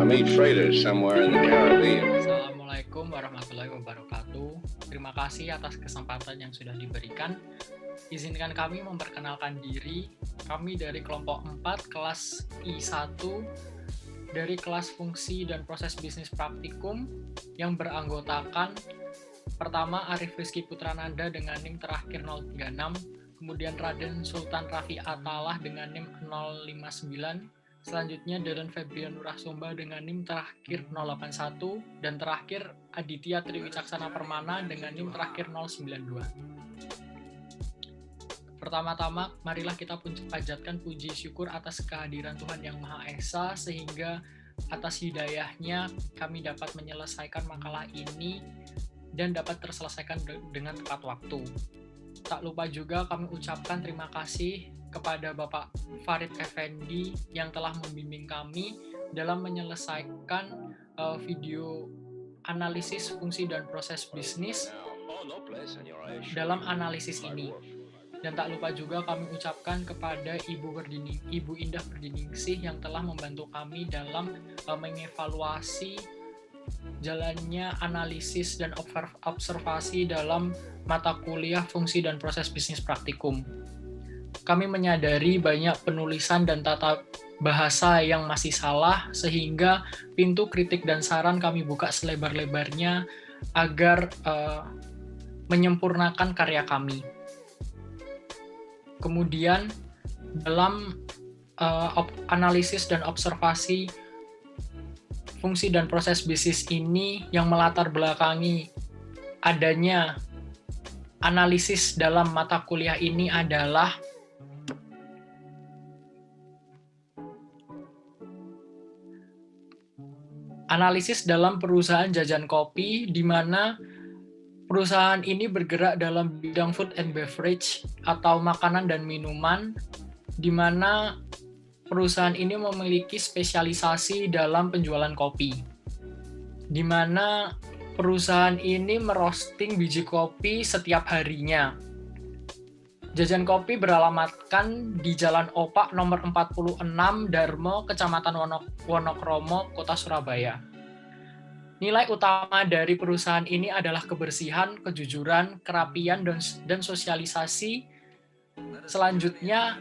meet traders somewhere in the Caribbean. Assalamualaikum warahmatullahi wabarakatuh. Terima kasih atas kesempatan yang sudah diberikan. Izinkan kami memperkenalkan diri. Kami dari kelompok 4 kelas I1 dari kelas fungsi dan proses bisnis praktikum yang beranggotakan pertama Arif Rizky Putrananda dengan NIM terakhir 036, kemudian Raden Sultan Rafi Atalah dengan NIM 059, selanjutnya Dadan Febrian Nurahsomba dengan NIM terakhir 081, dan terakhir Aditya Triwicaksana Permana dengan NIM terakhir 092. Pertama-tama, marilah kita panjatkan puji syukur atas kehadiran Tuhan Yang Maha Esa, sehingga atas hidayahnya kami dapat menyelesaikan makalah ini dan dapat terselesaikan dengan tepat waktu. Tak lupa juga kami ucapkan terima kasih kepada Bapak Farid Effendi yang telah membimbing kami dalam menyelesaikan video analisis fungsi dan proses bisnis dalam analisis ini. Dan tak lupa juga kami ucapkan kepada Ibu Indah Berdiningsih yang telah membantu kami dalam mengevaluasi jalannya analisis dan observasi dalam mata kuliah fungsi dan proses bisnis praktikum. Kami menyadari banyak penulisan dan tata bahasa yang masih salah, sehingga pintu kritik dan saran kami buka selebar-lebarnya agar menyempurnakan karya kami. Kemudian dalam analisis dan observasi fungsi dan proses bisnis ini yang melatar belakangi adanya analisis dalam mata kuliah ini adalah analisis dalam perusahaan jajan kopi, di mana perusahaan ini bergerak dalam bidang food and beverage atau makanan dan minuman, di mana perusahaan ini memiliki spesialisasi dalam penjualan kopi, di mana perusahaan ini merosting biji kopi setiap harinya. Jajan kopi beralamatkan di Jalan Opak nomor 46 Darmo, Kecamatan Wonokromo, Kota Surabaya. Nilai utama dari perusahaan ini adalah kebersihan, kejujuran, kerapian, dan sosialisasi. Selanjutnya,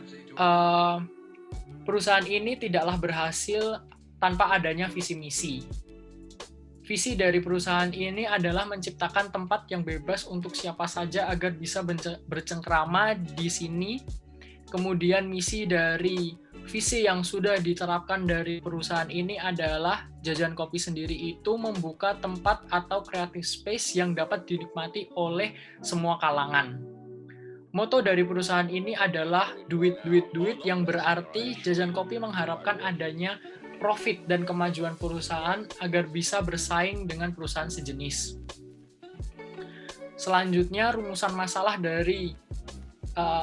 perusahaan ini tidaklah berhasil tanpa adanya visi misi. Visi dari perusahaan ini adalah menciptakan tempat yang bebas untuk siapa saja agar bisa bercengkrama di sini. Kemudian misi dari visi yang sudah diterapkan dari perusahaan ini adalah jajan kopi sendiri itu membuka tempat atau creative space yang dapat dinikmati oleh semua kalangan. Moto dari perusahaan ini adalah duit, yang berarti jajan kopi mengharapkan adanya profit dan kemajuan perusahaan agar bisa bersaing dengan perusahaan sejenis. Selanjutnya, rumusan masalah dari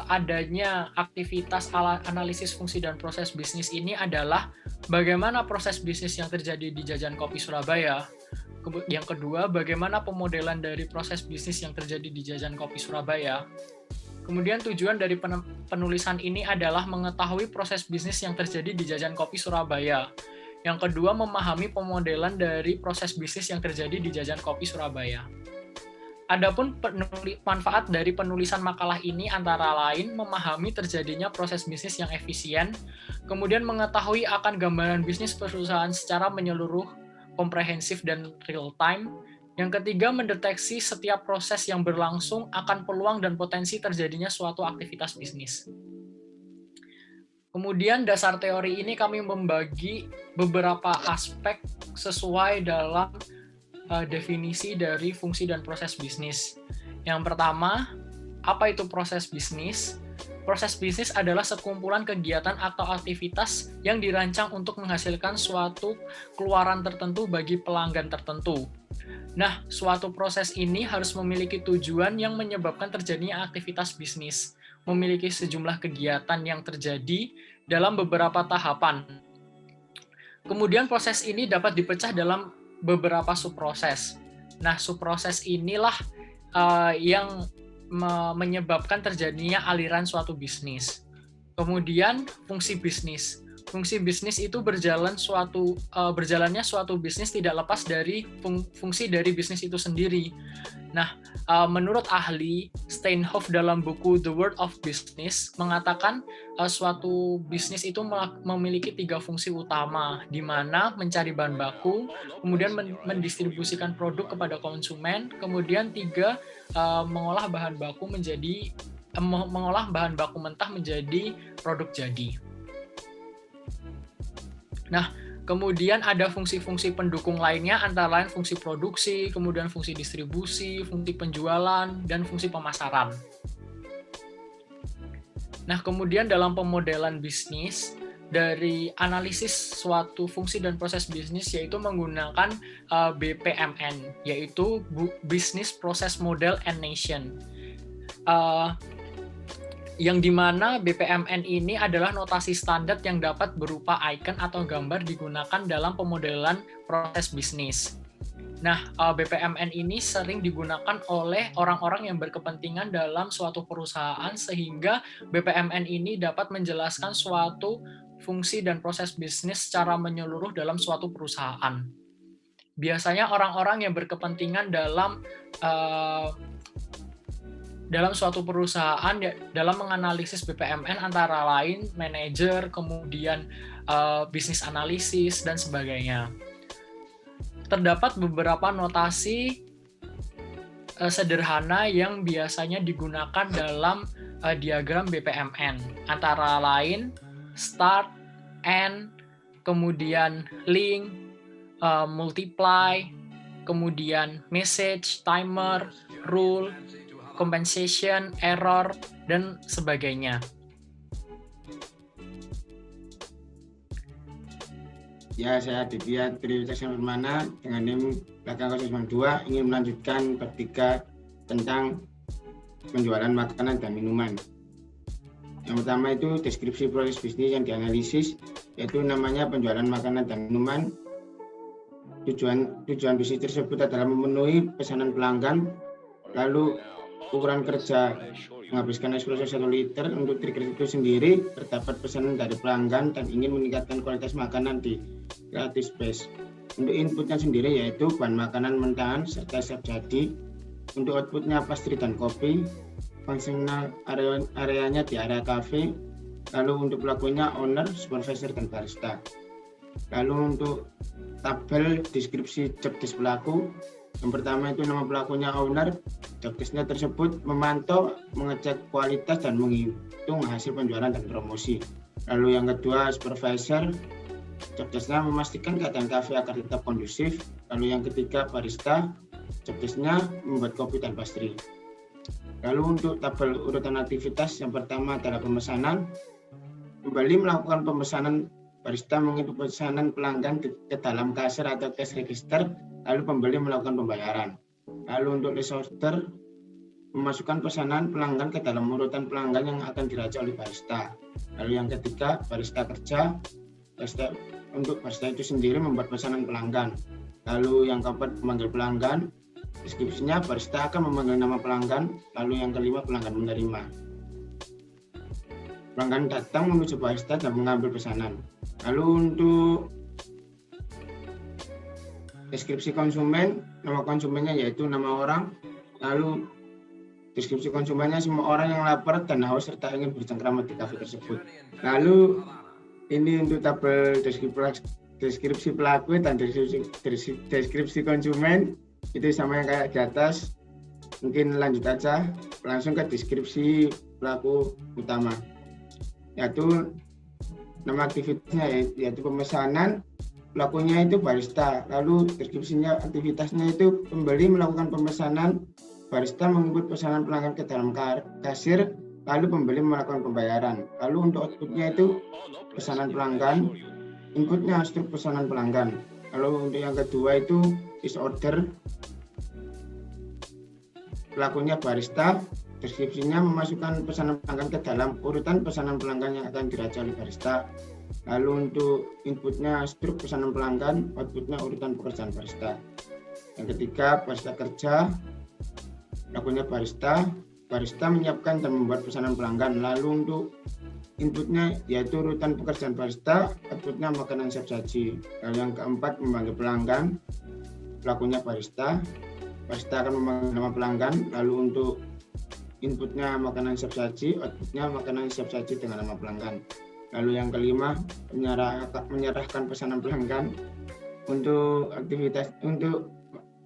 adanya aktivitas analisis fungsi dan proses bisnis ini adalah bagaimana proses bisnis yang terjadi di Jajan Kopi Surabaya. Yang kedua, bagaimana pemodelan dari proses bisnis yang terjadi di Jajan Kopi Surabaya. Kemudian tujuan dari penulisan ini adalah mengetahui proses bisnis yang terjadi di Jajan Kopi Surabaya. Yang kedua, memahami pemodelan dari proses bisnis yang terjadi di Jajan Kopi Surabaya. Adapun manfaat dari penulisan makalah ini antara lain memahami terjadinya proses bisnis yang efisien, kemudian mengetahui akan gambaran bisnis perusahaan secara menyeluruh, komprehensif, dan real time. Yang ketiga, mendeteksi setiap proses yang berlangsung akan peluang dan potensi terjadinya suatu aktivitas bisnis. Kemudian dasar teori ini kami membagi beberapa aspek sesuai dalam definisi dari fungsi dan proses bisnis. Yang pertama, apa itu proses bisnis? Proses bisnis adalah sekumpulan kegiatan atau aktivitas yang dirancang untuk menghasilkan suatu keluaran tertentu bagi pelanggan tertentu. Nah, suatu proses ini harus memiliki tujuan yang menyebabkan terjadinya aktivitas bisnis, memiliki sejumlah kegiatan yang terjadi dalam beberapa tahapan. Kemudian proses ini dapat dipecah dalam beberapa subproses. Nah, subproses inilah yang menyebabkan terjadinya aliran suatu bisnis. Kemudian fungsi bisnis. fungsi bisnis itu berjalannya suatu bisnis tidak lepas dari fungsi dari bisnis itu sendiri. Nah, menurut ahli Steinhoff dalam buku The World of Business mengatakan suatu bisnis itu memiliki 3 fungsi utama, di mana mencari bahan baku, kemudian mendistribusikan produk kepada konsumen, kemudian 3 mengolah bahan baku mentah menjadi produk jadi. Nah, kemudian ada fungsi-fungsi pendukung lainnya, antara lain fungsi produksi, kemudian fungsi distribusi, fungsi penjualan, dan fungsi pemasaran. Nah, kemudian dalam pemodelan bisnis, dari analisis suatu fungsi dan proses bisnis yaitu menggunakan BPMN, yaitu Business Process Model and Nation. Yang dimana BPMN ini adalah notasi standar yang dapat berupa icon atau gambar digunakan dalam pemodelan proses bisnis. Nah, BPMN ini sering digunakan oleh orang-orang yang berkepentingan dalam suatu perusahaan, sehingga BPMN ini dapat menjelaskan suatu fungsi dan proses bisnis secara menyeluruh dalam suatu perusahaan. Biasanya orang-orang yang berkepentingan dalam suatu perusahaan dalam menganalisis BPMN antara lain manajer, kemudian bisnis analisis, dan sebagainya. Terdapat beberapa notasi sederhana yang biasanya digunakan dalam diagram BPMN, antara lain start, end, kemudian link, multiply, kemudian message, timer, rule, compensation, error, dan sebagainya. Ya, saya Aditya Triwicaksono Permana dengan NIM belakang 092 ingin melanjutkan bab 3 tentang penjualan makanan dan minuman. Yang pertama itu deskripsi proses bisnis yang dianalisis, yaitu namanya penjualan makanan dan minuman. Tujuan bisnis tersebut adalah memenuhi pesanan pelanggan, lalu ukuran kerja menghabiskan espresso 1 liter. Untuk trigger itu sendiri terdapat pesanan dari pelanggan dan ingin meningkatkan kualitas makanan di creative space. Untuk inputnya sendiri yaitu bahan makanan mentahan serta siap jadi. Untuk outputnya pastry dan kopi. Fungsional areanya di area cafe. Lalu untuk pelakunya owner, supervisor, dan barista. Lalu untuk tabel deskripsi job desk pelaku, yang pertama itu nama pelakunya owner. Job desk-nya tersebut memantau, mengecek kualitas, dan menghitung hasil penjualan dan promosi. Lalu yang kedua supervisor, job desk-nya memastikan keadaan kafe agar tetap kondusif. Lalu yang ketiga barista, job desk-nya membuat kopi dan pastry. Lalu untuk tabel urutan aktivitas, yang pertama adalah pemesanan. Kembali melakukan pemesanan, barista menginput pesanan pelanggan ke dalam kasir atau cash register, lalu pembeli melakukan pembayaran. Lalu untuk list order, memasukkan pesanan pelanggan ke dalam urutan pelanggan yang akan diraca oleh barista. Lalu yang ketiga, barista kerja. Untuk barista itu sendiri membuat pesanan pelanggan. Lalu yang keempat, memanggil pelanggan. Deskripsinya, barista akan memanggil nama pelanggan. Lalu yang kelima, pelanggan menerima. Pelanggan datang menuju barista dan mengambil pesanan. Lalu untuk deskripsi konsumen, nama konsumennya yaitu nama orang. Lalu deskripsi konsumennya semua orang yang lapar dan haus serta ingin bercengkrama di kafe tersebut. Lalu ini untuk tabel deskripsi pelaku dan deskripsi konsumen itu sama yang kayak di atas. Mungkin lanjut aja langsung ke deskripsi pelaku utama, yaitu nama aktivitasnya yaitu pemesanan, pelakunya itu barista. Lalu deskripsinya aktivitasnya itu pembeli melakukan pemesanan, barista menginput pesanan pelanggan ke dalam kasir, lalu pembeli melakukan pembayaran. Lalu untuk outputnya itu pesanan pelanggan, inputnya struk pesanan pelanggan. Lalu untuk yang kedua itu is order, pelakunya barista, deskripsinya memasukkan pesanan pelanggan ke dalam urutan pesanan pelanggan yang akan diraca oleh barista. Lalu untuk inputnya struk pesanan pelanggan, outputnya urutan pekerjaan barista. Yang ketiga, barista kerja, pelakunya barista, barista menyiapkan dan membuat pesanan pelanggan. Lalu untuk inputnya yaitu urutan pekerjaan barista, outputnya makanan siap saji. Lalu yang keempat, memanggil pelanggan, pelakunya barista. Barista akan memanggil nama pelanggan, lalu untuk inputnya makanan siap saji, outputnya makanan siap saji dengan nama pelanggan. Lalu yang kelima, menyerahkan pesanan pelanggan. Untuk aktivitas untuk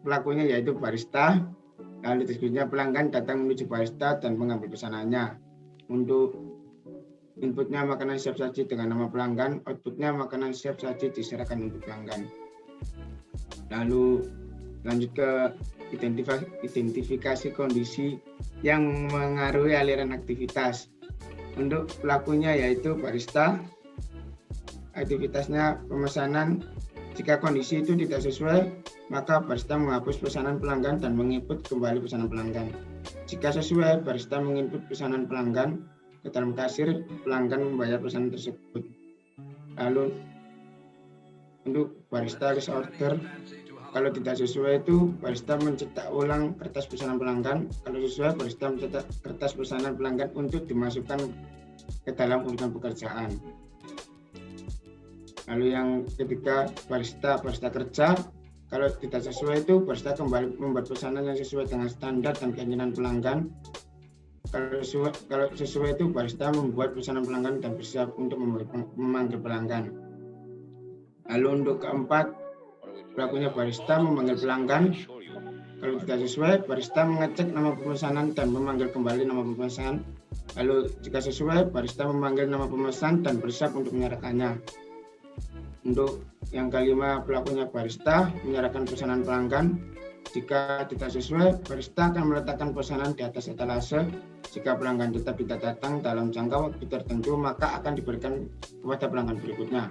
pelakunya yaitu barista, lalu berikutnya pelanggan datang menuju barista dan mengambil pesanannya. Untuk inputnya makanan siap saji dengan nama pelanggan, outputnya makanan siap saji diserahkan untuk pelanggan. Lalu lanjut ke identifikasi kondisi yang mengaruhi aliran aktivitas. Untuk pelakunya yaitu barista, aktivitasnya pemesanan. Jika kondisi itu tidak sesuai, maka barista menghapus pesanan pelanggan dan menginput kembali pesanan pelanggan. Jika sesuai, barista menginput pesanan pelanggan ke dalam kasir, pelanggan membayar pesanan tersebut. Lalu untuk barista list order, kalau tidak sesuai itu barista mencetak ulang kertas pesanan pelanggan. Kalau sesuai, barista mencetak kertas pesanan pelanggan untuk dimasukkan ke dalam urutan pekerjaan. Lalu yang ketiga, barista kerja. Kalau tidak sesuai itu barista kembali membuat pesanan yang sesuai dengan standar dan keinginan pelanggan. Kalau sesuai itu barista membuat pesanan pelanggan dan bersiap untuk memanggil pelanggan. Lalu untuk keempat, pelakunya barista memanggil pelanggan. Kalau tidak sesuai, barista mengecek nama pemesanan dan memanggil kembali nama pemesan. Lalu jika sesuai, barista memanggil nama pemesan dan bersiap untuk menyerahkannya. Untuk yang kelima, pelakunya barista menyerahkan pesanan pelanggan. Jika tidak sesuai, barista akan meletakkan pesanan di atas etalase. Jika pelanggan tetap tidak datang dalam jangka waktu tertentu, maka akan diberikan kepada pelanggan berikutnya.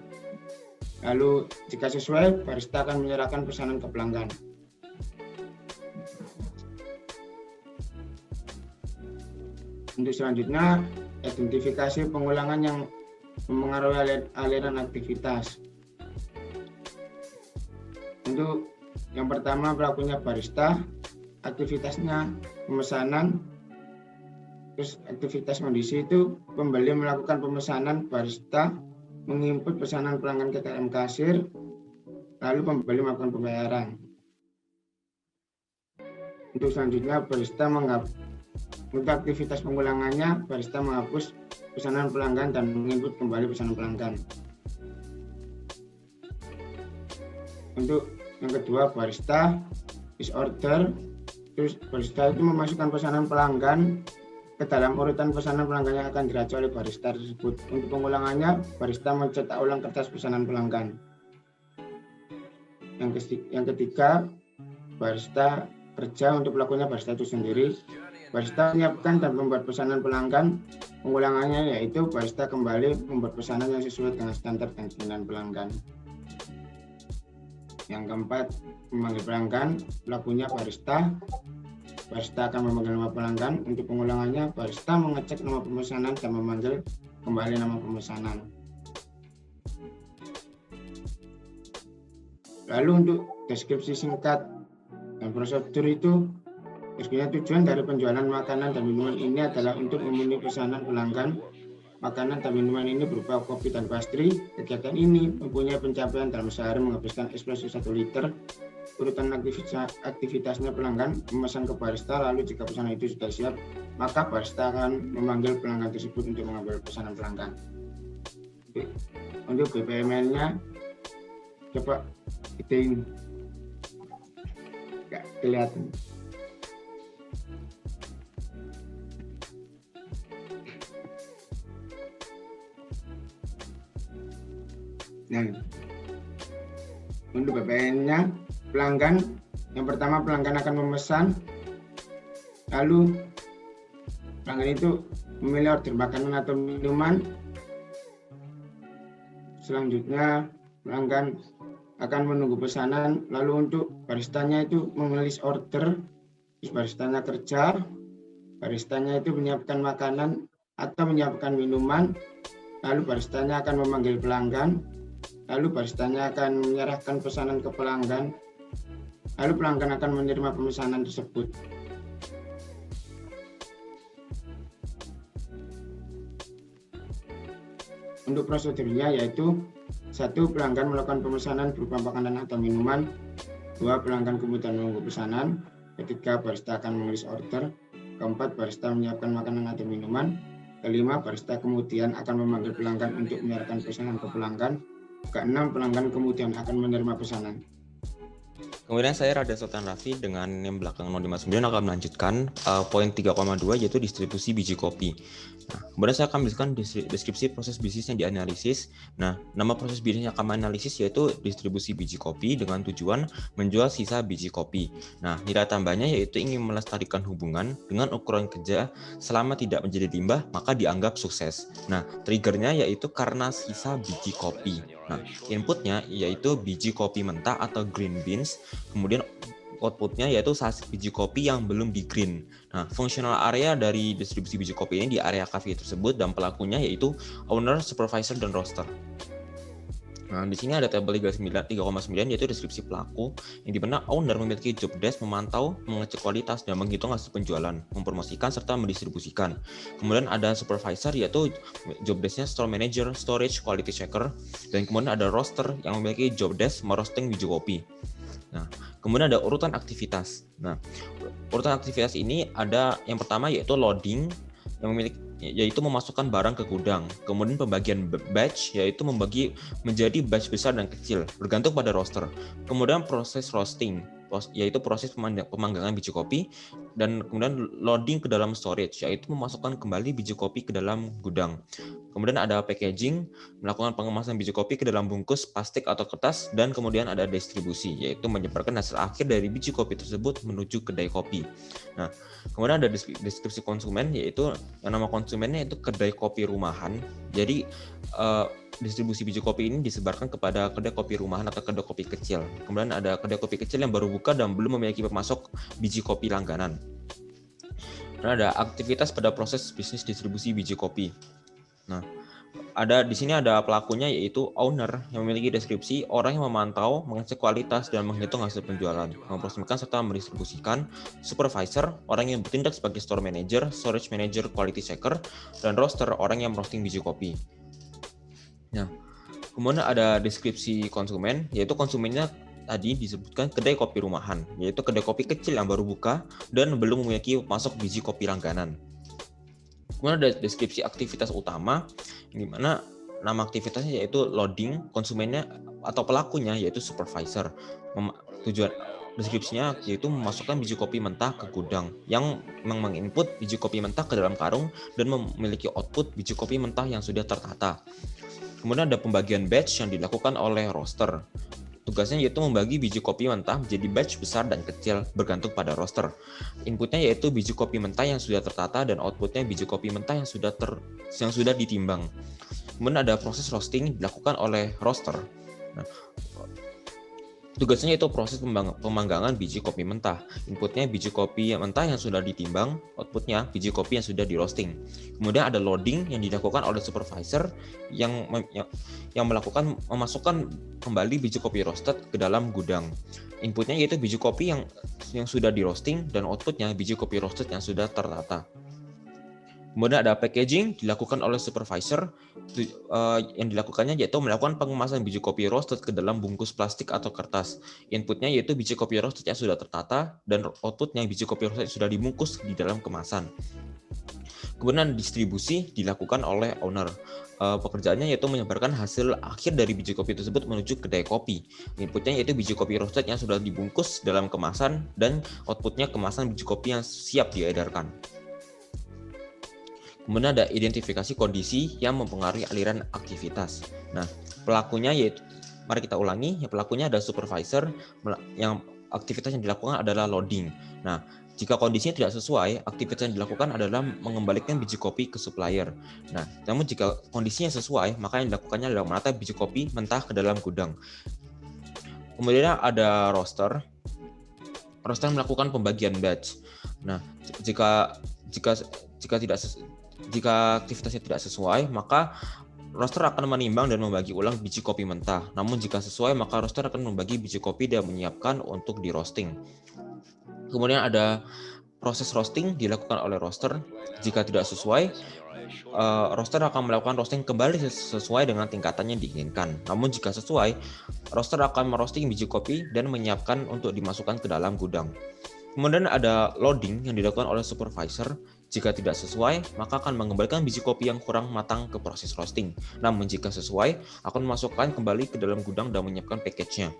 Lalu jika sesuai, barista akan menyerahkan pesanan ke pelanggan. Untuk selanjutnya, identifikasi pengulangan yang memengaruhi aliran aktivitas. Untuk yang pertama, pelakunya barista, aktivitasnya pemesanan. Terus aktivitas kondisi itu pembeli melakukan pemesanan, barista menginput pesanan pelanggan ke dalam kasir, lalu pembeli melakukan pembayaran. Untuk selanjutnya, barista untuk aktivitas pengulangannya, barista menghapus pesanan pelanggan dan menginput kembali pesanan pelanggan. Untuk yang kedua, barista is order. Terus barista itu memasukkan pesanan pelanggan ke dalam urutan pesanan pelanggan yang akan diracik oleh barista tersebut. Untuk pengulangannya, barista mencetak ulang kertas pesanan pelanggan. Yang ketiga, barista kerja. Untuk pelakunya barista itu sendiri. Barista menyiapkan dan membuat pesanan pelanggan. Pengulangannya yaitu barista kembali membuat pesanan yang sesuai dengan standar dan keinginan pelanggan. Yang keempat, memanggil pelanggan. Pelakunya barista. Barista akan memanggil nama pelanggan. Untuk pengulangannya, barista mengecek nama pemesanan dan memanggil kembali nama pemesanan. Lalu untuk deskripsi singkat dan prosedur itu, tujuan dari penjualan makanan dan minuman ini adalah untuk memenuhi pesanan pelanggan. Makanan dan minuman ini berupa kopi dan pastry. Kegiatan ini mempunyai pencapaian dalam sehari menghabiskan espresso 1 liter. Urutan aktivitasnya pelanggan memesan ke barista, lalu jika pesanan itu sudah siap, maka barista akan memanggil pelanggan tersebut untuk mengambil pesanan pelanggan. Untuk BPMN-nya, coba kita nggak kelihatan. Nah, untuk BPN-nya, pelanggan, yang pertama pelanggan akan memesan, lalu pelanggan itu memilih order makanan atau minuman. Selanjutnya pelanggan akan menunggu pesanan, lalu untuk baristanya itu menulis order. Terus baristanya kerja, baristanya itu menyiapkan makanan atau menyiapkan minuman, lalu baristanya akan memanggil pelanggan. Lalu baristanya akan menyerahkan pesanan ke pelanggan. Lalu pelanggan akan menerima pemesanan tersebut. Untuk prosedurnya yaitu 1. Pelanggan melakukan pemesanan berupa makanan atau minuman. 2. Pelanggan kemudian menunggu pesanan. 3. Barista akan menulis order. 4. Barista menyiapkan makanan atau minuman. 5. Barista kemudian akan memanggil pelanggan untuk menyerahkan pesanan ke pelanggan. 6. Pelanggan kemudian akan menerima pesanan. Kemudian saya Rada Sultan Raffi dengan NIM belakang 059 akan melanjutkan poin 3,2 yaitu distribusi biji kopi. Nah, kemudian saya akan menuliskan deskripsi proses bisnis yang dianalisis. Nah, nama proses bisnis yang akan menganalisis yaitu distribusi biji kopi dengan tujuan menjual sisa biji kopi. Nah, nilai tambahnya yaitu ingin melestarikan hubungan dengan ukuran kerja selama tidak menjadi limbah maka dianggap sukses. Nah, triggernya yaitu karena sisa biji kopi. Nah, inputnya yaitu biji kopi mentah atau green beans. Kemudian outputnya yaitu biji kopi yang belum di green. Nah, fungsional area dari distribusi biji kopi ini di area cafe tersebut dan pelakunya yaitu owner, supervisor, dan roaster. Nah, di sini ada tabel 3,9 yaitu deskripsi pelaku yang di mana owner memiliki job desk memantau, mengecek kualitas dan menghitung hasil penjualan, mempromosikan serta mendistribusikan. Kemudian ada supervisor yaitu job desk-nya store manager, storage, quality checker, dan kemudian ada roaster yang memiliki job desk merosting biji kopi. Nah, kemudian ada urutan aktivitas. Nah, urutan aktivitas ini ada yang pertama yaitu loading yang memiliki yaitu memasukkan barang ke gudang. Kemudian pembagian batch yaitu membagi menjadi batch besar dan kecil bergantung pada roaster. Kemudian proses roasting yaitu proses pemanggangan biji kopi, dan kemudian loading ke dalam storage yaitu memasukkan kembali biji kopi ke dalam gudang. Kemudian ada packaging, melakukan pengemasan biji kopi ke dalam bungkus plastik atau kertas, dan kemudian ada distribusi yaitu menyebarkan hasil akhir dari biji kopi tersebut menuju kedai kopi. Nah, kemudian ada deskripsi konsumen yaitu yang nama konsumennya itu kedai kopi rumahan. Jadi distribusi biji kopi ini disebarkan kepada kedai kopi rumahan atau kedai kopi kecil. Kemudian ada kedai kopi kecil yang baru buka dan belum memiliki pemasok biji kopi langganan. Dan ada aktivitas pada proses bisnis distribusi biji kopi. Nah, di sini ada pelakunya yaitu owner yang memiliki deskripsi orang yang memantau, mengecek kualitas dan menghitung hasil penjualan, mempromosikan serta mendistribusikan. Supervisor orang yang bertindak sebagai store manager, storage manager, quality checker, dan roaster orang yang merosting biji kopi. Nah, kemudian ada deskripsi konsumen yaitu konsumennya tadi disebutkan kedai kopi rumahan yaitu kedai kopi kecil yang baru buka dan belum memiliki pemasok biji kopi langganan. Kemudian ada deskripsi aktivitas utama, di mana nama aktivitasnya yaitu loading, konsumennya atau pelakunya yaitu supervisor. Tujuan deskripsinya yaitu memasukkan biji kopi mentah ke gudang yang menginput biji kopi mentah ke dalam karung dan memiliki output biji kopi mentah yang sudah tertata. Kemudian ada pembagian batch yang dilakukan oleh roaster. Tugasnya yaitu membagi biji kopi mentah menjadi batch besar dan kecil bergantung pada roaster. Inputnya yaitu biji kopi mentah yang sudah tertata dan outputnya biji kopi mentah yang sudah ditimbang. Kemudian ada proses roasting dilakukan oleh roaster. Nah, tugasnya yaitu proses pemanggangan biji kopi mentah. Inputnya biji kopi mentah yang sudah ditimbang, outputnya biji kopi yang sudah di roasting. Kemudian ada loading yang dilakukan oleh supervisor yang memasukkan kembali biji kopi roasted ke dalam gudang. Inputnya yaitu biji kopi yang sudah di roasting dan outputnya biji kopi roasted yang sudah tertata. Kemudian ada packaging dilakukan oleh supervisor yang dilakukannya yaitu melakukan pengemasan biji kopi roasted ke dalam bungkus plastik atau kertas. Inputnya yaitu biji kopi roasted yang sudah tertata dan outputnya biji kopi roasted yang sudah dibungkus di dalam kemasan. Kemudian distribusi dilakukan oleh owner. Pekerjaannya yaitu menyebarkan hasil akhir dari biji kopi tersebut menuju kedai kopi. Inputnya yaitu biji kopi roasted yang sudah dibungkus dalam kemasan dan outputnya kemasan biji kopi yang siap diedarkan. Kemudian ada identifikasi kondisi yang mempengaruhi aliran aktivitas. Nah, pelakunya yaitu, mari kita ulangi, ya pelakunya ada supervisor, yang aktivitas yang dilakukan adalah loading. Nah, jika kondisinya tidak sesuai, aktivitas yang dilakukan adalah mengembalikan biji kopi ke supplier. Nah, namun jika kondisinya sesuai, maka yang dilakukannya adalah menata biji kopi mentah ke dalam gudang. Kemudian ada roaster. Roaster melakukan pembagian batch. Nah, jika aktivitasnya tidak sesuai, maka roaster akan menimbang dan membagi ulang biji kopi mentah. Namun jika sesuai, maka roaster akan membagi biji kopi dan menyiapkan untuk di roasting. Kemudian ada proses roasting dilakukan oleh roaster. Jika tidak sesuai, roaster akan melakukan roasting kembali sesuai dengan tingkatannya diinginkan. Namun jika sesuai, roaster akan merosting biji kopi dan menyiapkan untuk dimasukkan ke dalam gudang. Kemudian ada loading yang dilakukan oleh supervisor. Jika tidak sesuai, maka akan mengembalikan biji kopi yang kurang matang ke proses roasting. Namun jika sesuai, akan memasukkan kembali ke dalam gudang dan menyiapkan package-nya.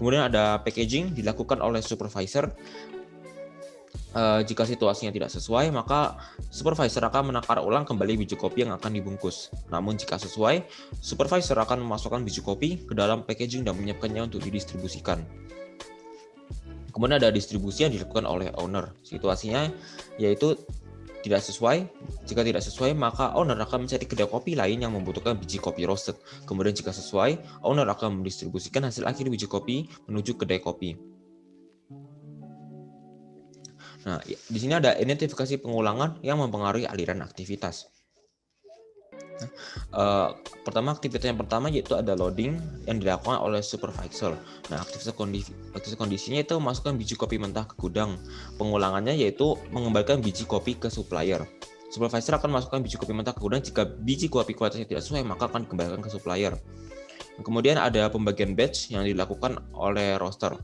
Kemudian ada packaging dilakukan oleh supervisor. Jika situasinya tidak sesuai, maka supervisor akan menakar ulang kembali biji kopi yang akan dibungkus. Namun jika sesuai, supervisor akan memasukkan biji kopi ke dalam packaging dan menyiapkannya untuk didistribusikan. Kemudian ada distribusi yang dilakukan oleh owner. Situasinya yaitu tidak sesuai. Jika tidak sesuai, maka owner akan mencari kedai kopi lain yang membutuhkan biji kopi roasted. Kemudian jika sesuai, owner akan mendistribusikan hasil akhir biji kopi menuju kedai kopi. Nah, di sini ada identifikasi pengulangan yang mempengaruhi aliran aktivitas. Pertama, aktivitas yang pertama yaitu ada loading yang dilakukan oleh supervisor. Nah, aktivitas kondisinya itu memasukkan biji kopi mentah ke gudang. Pengulangannya yaitu mengembalikan biji kopi ke supplier. Supervisor akan masukkan biji kopi mentah ke gudang. Jika biji kopi kualitasnya tidak sesuai, maka akan dikembalikan ke supplier. Kemudian ada pembagian batch yang dilakukan oleh roaster.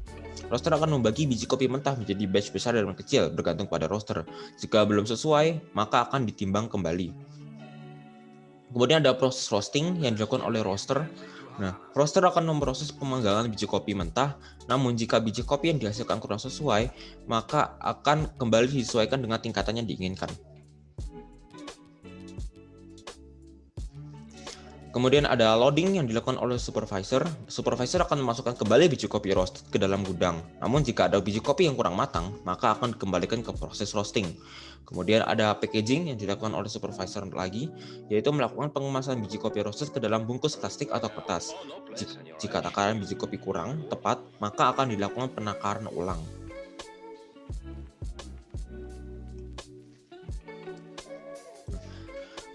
Roaster akan membagi biji kopi mentah menjadi batch besar dan kecil bergantung pada roaster. Jika belum sesuai, maka akan ditimbang kembali. Kemudian ada proses roasting yang dilakukan oleh roaster. Nah, roaster akan memproses pemanggangan biji kopi mentah. Namun jika biji kopi yang dihasilkan kurang sesuai, maka akan kembali disesuaikan dengan tingkatannya diinginkan. Kemudian ada loading yang dilakukan oleh supervisor. Supervisor akan memasukkan kembali biji kopi roasted ke dalam gudang. Namun jika ada biji kopi yang kurang matang, maka akan dikembalikan ke proses roasting. Kemudian ada packaging yang dilakukan oleh supervisor lagi, yaitu melakukan pengemasan biji kopi roasted ke dalam bungkus plastik atau kertas. Jika takaran biji kopi kurang tepat, maka akan dilakukan penakaran ulang.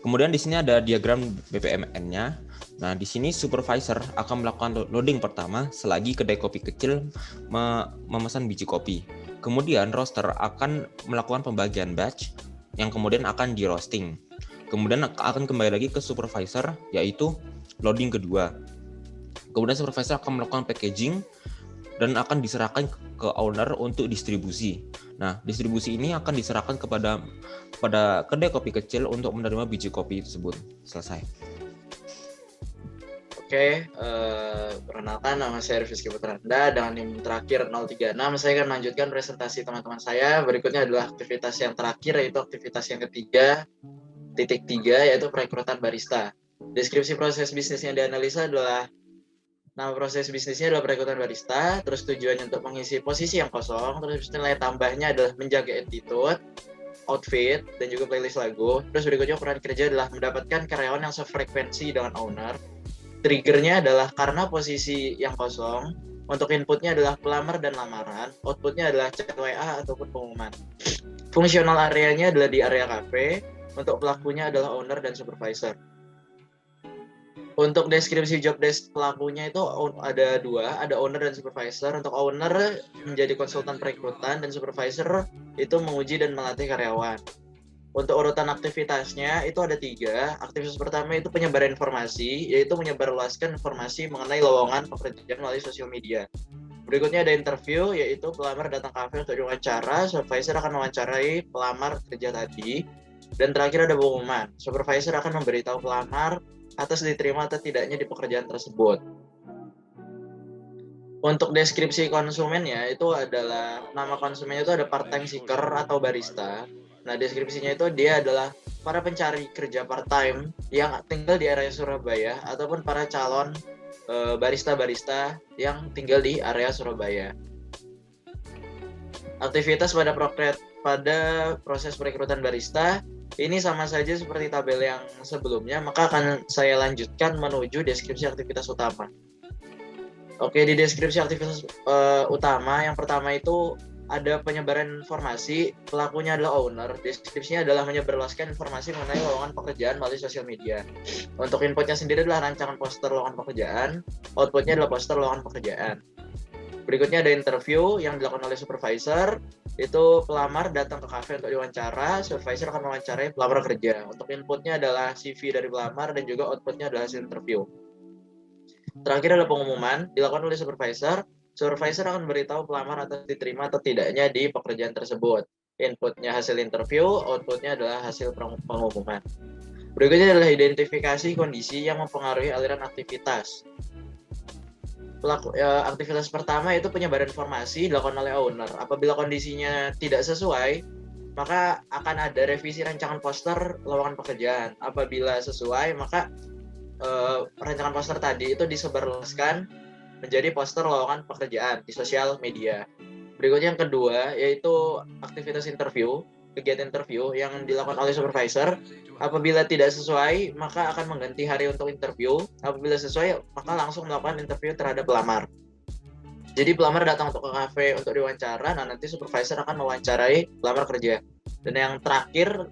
Kemudian di sini ada diagram BPMN-nya. Nah, di sini supervisor akan melakukan loading pertama selagi kedai kopi kecil memesan biji kopi. Kemudian roaster akan melakukan pembagian batch yang kemudian akan di roasting. Kemudian akan kembali lagi ke supervisor yaitu loading kedua. Kemudian supervisor akan melakukan packaging dan akan diserahkan ke owner untuk distribusi. Nah, distribusi ini akan diserahkan pada kedai kopi kecil untuk menerima biji kopi tersebut. Selesai. Oke, perkenalkan nama saya Rizky Putranda dengan NIM terakhir 036. Saya akan melanjutkan presentasi teman-teman saya. Berikutnya adalah aktivitas yang terakhir, yaitu aktivitas yang ketiga, titik 3, yaitu perekrutan barista. Deskripsi proses bisnis yang dianalisa adalah nama proses bisnisnya adalah perekrutan barista, terus tujuannya untuk mengisi posisi yang kosong, terus nilai tambahnya adalah menjaga attitude, outfit, dan juga playlist lagu. Terus berikutnya peran kerja adalah mendapatkan karyawan yang sefrekuensi dengan owner. Triggernya adalah karena posisi yang kosong, untuk inputnya adalah pelamar dan lamaran, outputnya adalah chat WA ataupun pengumuman. Fungsional areanya adalah di area cafe, untuk pelakunya adalah owner dan supervisor. Untuk deskripsi job desk pelakunya itu ada dua, ada owner dan supervisor. Untuk owner menjadi konsultan perekrutan dan supervisor itu menguji dan melatih karyawan. Untuk urutan aktivitasnya itu ada 3. Aktivitas pertama itu penyebaran informasi, yaitu menyebarluaskan informasi mengenai lowongan pekerjaan melalui sosial media. Berikutnya ada interview, yaitu pelamar datang kafe untuk diwawancara, supervisor akan mewawancarai pelamar kerja tadi. Dan terakhir ada pengumuman, supervisor akan memberitahu pelamar atas diterima atau tidaknya di pekerjaan tersebut. Untuk deskripsi konsumennya itu adalah, nama konsumennya itu ada part-time seeker atau barista. Nah, deskripsinya itu dia adalah para pencari kerja part-time yang tinggal di area Surabaya ataupun para calon barista-barista yang tinggal di area Surabaya. Aktivitas pada proses perekrutan barista ini sama saja seperti tabel yang sebelumnya, maka akan saya lanjutkan menuju deskripsi aktivitas utama. Oke, di deskripsi aktivitas utama, yang pertama itu ada penyebaran informasi, pelakunya adalah owner. Deskripsinya adalah menyebarluaskan informasi mengenai lowongan pekerjaan melalui sosial media. Untuk inputnya sendiri adalah rancangan poster lowongan pekerjaan, outputnya adalah poster lowongan pekerjaan. Berikutnya ada interview yang dilakukan oleh supervisor. Itu pelamar datang ke kafe untuk diwawancara, supervisor akan mewawancarai pelamar kerja. Untuk inputnya adalah CV dari pelamar dan juga outputnya adalah hasil interview. Terakhir adalah pengumuman, dilakukan oleh supervisor. Supervisor akan beritahu pelamar atas diterima atau tidaknya di pekerjaan tersebut. Inputnya hasil interview, outputnya adalah hasil pengumuman. Berikutnya adalah identifikasi kondisi yang mempengaruhi aliran aktivitas. Aktivitas pertama itu penyebaran informasi dilakukan oleh owner. Apabila kondisinya tidak sesuai, maka akan ada revisi rancangan poster lowongan pekerjaan. Apabila sesuai, maka rancangan poster tadi itu disebarluaskan menjadi poster lowongan pekerjaan di sosial media. Berikutnya yang kedua yaitu aktivitas interview, kegiatan interview yang dilakukan oleh supervisor. Apabila tidak sesuai, maka akan mengganti hari untuk interview. Apabila sesuai, maka langsung melakukan interview terhadap pelamar. Jadi pelamar datang untuk ke kafe untuk diwawancara, nah nanti supervisor akan mewawancarai pelamar kerja. Dan yang terakhir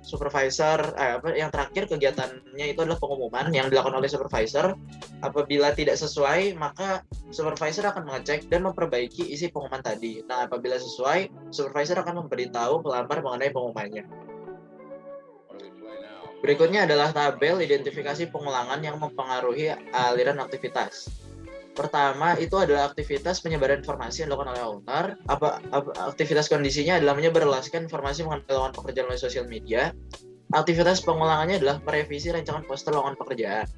yang terakhir kegiatannya itu adalah pengumuman yang dilakukan oleh supervisor. Apabila tidak sesuai, maka supervisor akan mengecek dan memperbaiki isi pengumuman tadi. Nah, apabila sesuai, supervisor akan memberitahu pelamar mengenai pengumumannya. Berikutnya adalah tabel identifikasi pengulangan yang mempengaruhi aliran aktivitas. Pertama itu adalah aktivitas penyebaran informasi yang dilakukan oleh owner. Aktivitas kondisinya adalah menyebarluaskan informasi mengenai lowongan pekerjaan melalui sosial media. Aktivitas pengulangannya adalah merevisi rancangan poster lowongan pekerjaan.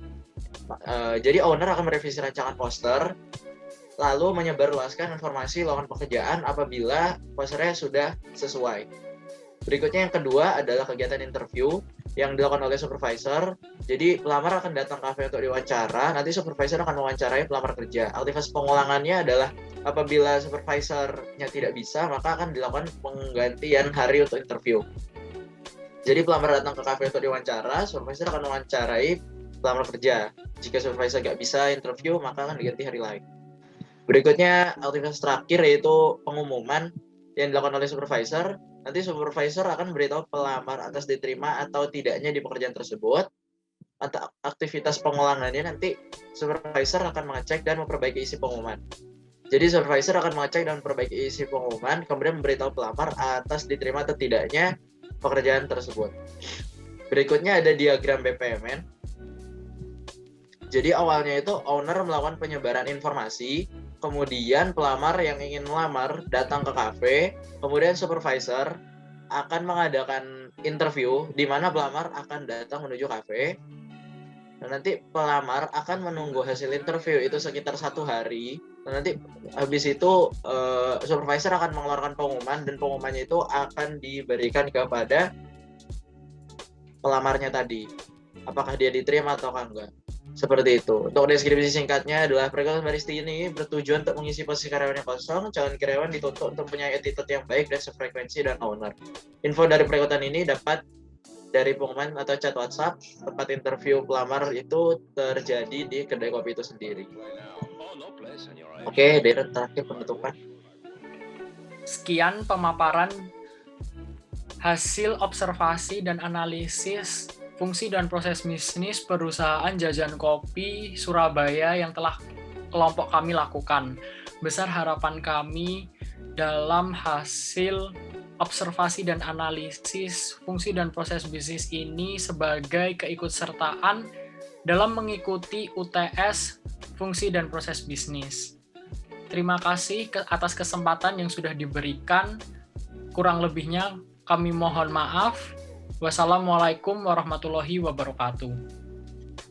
Jadi owner akan merevisi rancangan poster, lalu menyebarluaskan informasi lowongan pekerjaan apabila posternya sudah sesuai. Berikutnya yang kedua adalah kegiatan interview yang dilakukan oleh supervisor. Jadi pelamar akan datang ke kafe untuk diwawancara, nanti supervisor akan mewawancarai pelamar kerja. Aktivitas pengulangannya adalah apabila supervisornya tidak bisa, maka akan dilakukan penggantian hari untuk interview. Jadi pelamar datang ke kafe untuk diwawancara, supervisor akan mewawancarai pelamar kerja. Jika supervisor nggak bisa interview, maka akan diganti hari lain. Berikutnya aktivitas terakhir yaitu pengumuman yang dilakukan oleh supervisor. Nanti supervisor akan memberitahu pelamar atas diterima atau tidaknya di pekerjaan tersebut. Atau aktivitas pengulangannya nanti supervisor akan mengecek dan memperbaiki isi pengumuman. Jadi supervisor akan mengecek dan memperbaiki isi pengumuman, kemudian memberitahu pelamar atas diterima atau tidaknya pekerjaan tersebut. Berikutnya ada diagram BPMN. Jadi awalnya itu owner melakukan penyebaran informasi, kemudian pelamar yang ingin melamar datang ke kafe, kemudian supervisor akan mengadakan interview di mana pelamar akan datang menuju kafe. Dan nanti pelamar akan menunggu hasil interview itu sekitar 1 hari. Dan nanti habis itu supervisor akan mengeluarkan pengumuman dan pengumumannya itu akan diberikan kepada pelamarnya tadi. Apakah dia diterima atau enggak. Seperti itu. Untuk deskripsi singkatnya adalah perekrutan barista ini bertujuan untuk mengisi posisi karyawan yang kosong. Calon karyawan dituntut untuk punya attitude yang baik dan sefrekuensi dan owner. Info dari perekrutan ini dapat dari pengumuman atau chat WhatsApp. Tempat interview pelamar itu terjadi di kedai kopi itu sendiri. Oke, Darren, terakhir penutupan. Sekian pemaparan hasil observasi dan analisis fungsi dan proses bisnis perusahaan jajan kopi Surabaya yang telah kelompok kami lakukan. Besar harapan kami dalam hasil observasi dan analisis fungsi dan proses bisnis ini sebagai keikutsertaan dalam mengikuti UTS fungsi dan proses bisnis. Terima kasih atas kesempatan yang sudah diberikan. Kurang lebihnya kami mohon maaf. Wassalamualaikum warahmatullahi wabarakatuh.